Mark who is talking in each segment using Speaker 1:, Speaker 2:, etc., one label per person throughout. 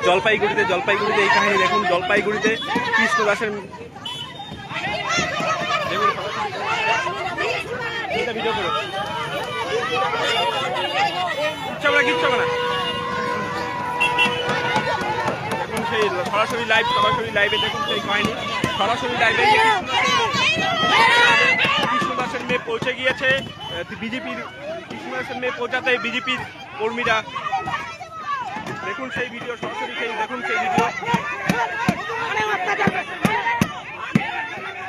Speaker 1: জলপাইগুড়িতে এই কাহিনী দেখুন। জলপাইগুড়িতে কৃষ্ণ দাসের ভিডিও করো, কিচ্ছু হবে না। দেখুন সেই সরাসরি লাইভে দেখুন সেই কাহিনী, সরাসরি লাইভে কৃষ্ণ দাসের মেয়ে পৌঁছে গিয়েছে বিজেপির। কৃষ্ণ দাসের মেয়ে পৌঁছাতে বিজেপির কর্মীরা দেখুন সেই ভিডিও, সরাসরি দেখুন সেই ভিডিও,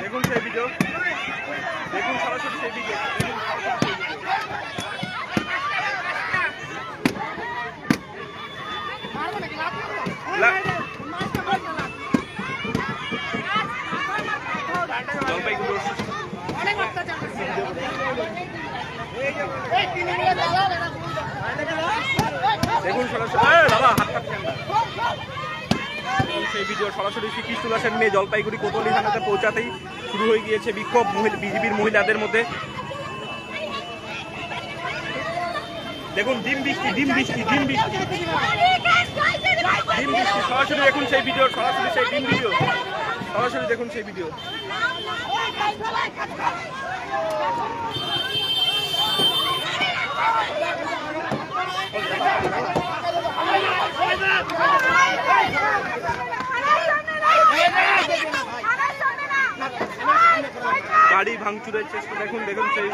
Speaker 1: দেখুন সেই ভিডিও, দেখুন সরাসরি সেই ভিডিও, জলপাইগুড়ি দেখুন সেই ভিডিও সরাসরি কৃষ্ণ দাসের মেয়ে জলপাইগুড়ি কোতোয়ালি থানাতে পৌঁছাতেই শুরু হয়ে গিয়েছে বিক্ষোভ বিজেপির মহিলাদের মধ্যে। দেখুন ডিম বৃষ্টি সরাসরি দেখুন সেই ভিডিও, সরাসরি সেই ডিম ভিডিও, সরাসরি দেখুন সেই ভিডিও। গাড়ি ভাঙচুরের চেষ্টা দেখুন সেই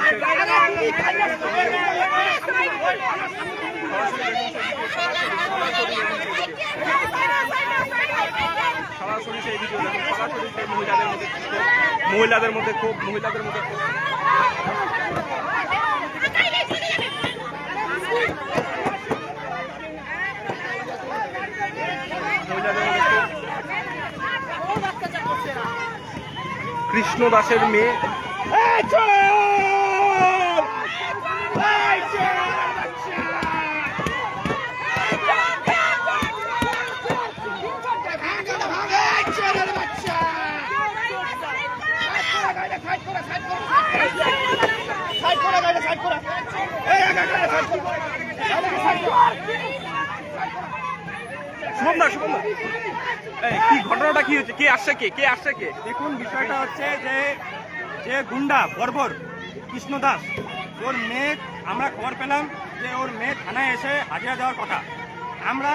Speaker 1: সরাসরি সেই ভিডিও দেখুন, সরাসরি সেই মহিলাদের মধ্যে খুব কৃষ্ণ দাসের মেয়ে কি ঘটনাটা কি হচ্ছে, কে আসছে কে?
Speaker 2: দেখুন বিষয়টা হচ্ছে যে গুন্ডা বর্বর কৃষ্ণ দাস, ওর মেয়ে, আমরা খবর পেলাম যে ওর মেয়ে থানায় এসে হাজিরা দেওয়ার কথা। আমরা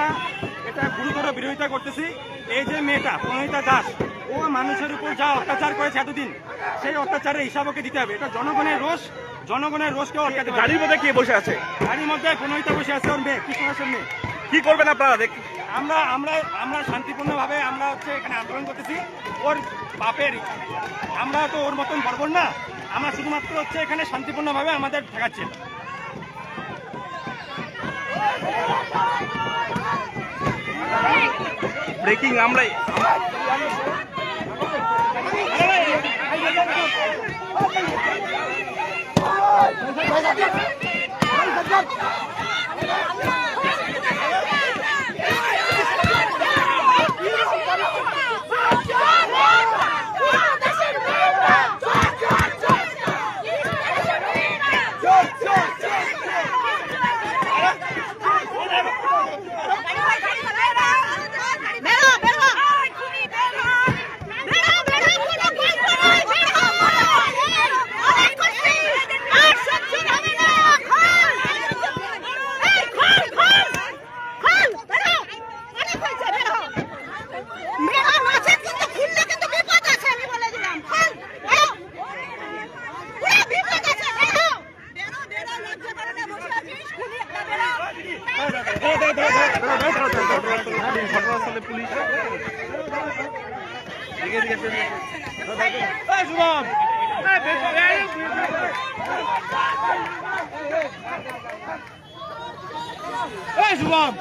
Speaker 2: এটা গুরুতর বিরোধিতা করতেছি। এই যে মেয়েটা প্রণীতা দাস, ও মানুষের উপর যা অত্যাচার করেছে এতদিন, সেই অত্যাচারের হিসাব ওকে দিতে হবে। এটা জনগণের রোষকে অটকাতে হবে।
Speaker 1: গাড়ির মধ্যে কে বসে আছে?
Speaker 2: গাড়ির মধ্যে প্রণীতা বসে আছে, ওর মেয়ে, কৃষ্ণ দাসের মেয়ে।
Speaker 1: কি করবেন আপনারা?
Speaker 2: আমরা শান্তিপূর্ণভাবে আমরা এখানে আন্দোলন করতেছি। ওর বাপের, আমরা তো ওর মতন বর্বর না, আমরা শুধুমাত্র এখানে শান্তিপূর্ণভাবে আমাদের ঠেকাচ্ছি।
Speaker 1: ব্রেকিং আমরাই ঘটনাস্থলে পুলিশ শুভম